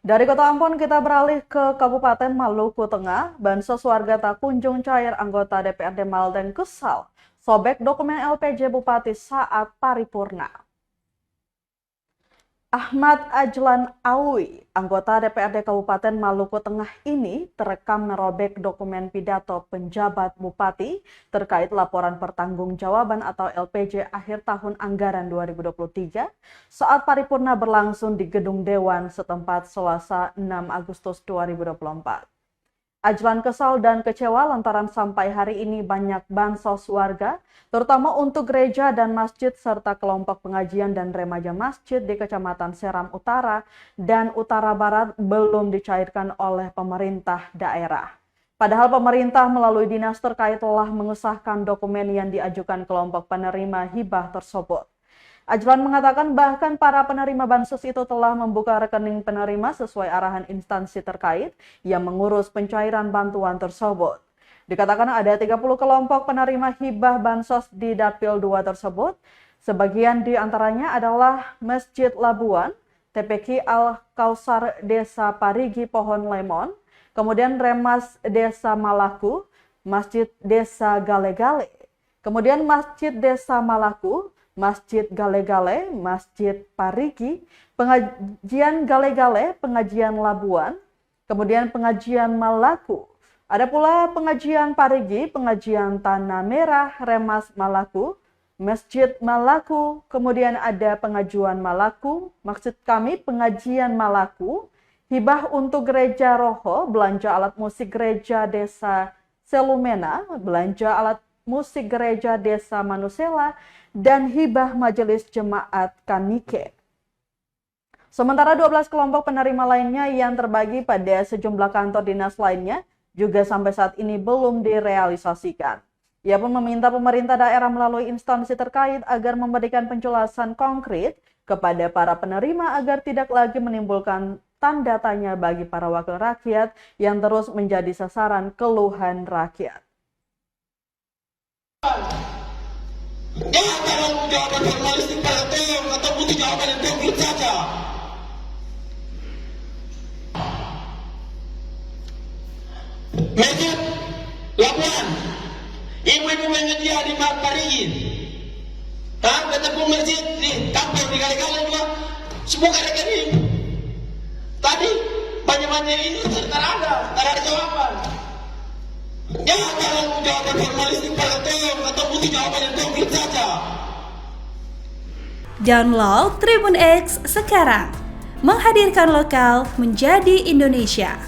Dari Kota Ambon kita beralih ke Kabupaten Maluku Tengah. Bansos warga tak kunjung cair, anggota DPRD Maldeng kesal sobek dokumen LPJ Bupati saat paripurna. Ahmad Ajlan Awi, anggota DPRD Kabupaten Maluku Tengah ini terekam merobek dokumen pidato penjabat Bupati terkait laporan pertanggungjawaban atau LPJ akhir tahun anggaran 2023 saat paripurna berlangsung di Gedung Dewan setempat Selasa 6 Agustus 2024. Ajlan kesal dan kecewa lantaran sampai hari ini banyak bansos warga, terutama untuk gereja dan masjid serta kelompok pengajian dan remaja masjid di Kecamatan Seram Utara dan Utara Barat belum dicairkan oleh pemerintah daerah. Padahal pemerintah melalui dinas terkait telah mengesahkan dokumen yang diajukan kelompok penerima hibah tersebut. Ajlan mengatakan bahkan para penerima bansos itu telah membuka rekening penerima sesuai arahan instansi terkait yang mengurus pencairan bantuan tersebut. Dikatakan ada 30 kelompok penerima hibah bansos di Dapil 2 tersebut. Sebagian di antaranya adalah Masjid Labuan, TPQ Al-Kausar Desa Parigi Pohon Lemon, kemudian Remas Desa Malaku, Masjid Desa Gale-Gale, kemudian Masjid Desa Malaku, Masjid Gale-Gale, Masjid Parigi, Pengajian Gale-Gale, Pengajian Labuan, kemudian Pengajian Malaku. Ada pula Pengajian Parigi, Pengajian Tanah Merah, Remas Malaku, Masjid Malaku, kemudian ada Pengajuan Malaku, maksud kami Pengajian Malaku, hibah untuk Gereja Roho, belanja alat musik Gereja Desa Selumena, belanja alat musik Gereja Desa Manusela, dan hibah Majelis Jemaat Kanike. Sementara 12 kelompok penerima lainnya yang terbagi pada sejumlah kantor dinas lainnya juga sampai saat ini belum direalisasikan. Ia pun meminta pemerintah daerah melalui instansi terkait agar memberikan penjelasan konkret kepada para penerima agar tidak lagi menimbulkan tanda tanya bagi para wakil rakyat yang terus menjadi sasaran keluhan rakyat. Jangan kalau jawaban formalistik pada tem atau butuh jawaban yang konkret saja. Masjid Labuan, ibu-ibu mengajar di Parigi, ketemu masjid di kampung di Gale-Gale juga, semua rekening. Tadi banyak-banyak ini tak ada jawaban. Jangan kalau jawaban formalistik pada tem atau butuh jawaban yang konkret saja. Download Tribun X sekarang, menghadirkan lokal menjadi Indonesia.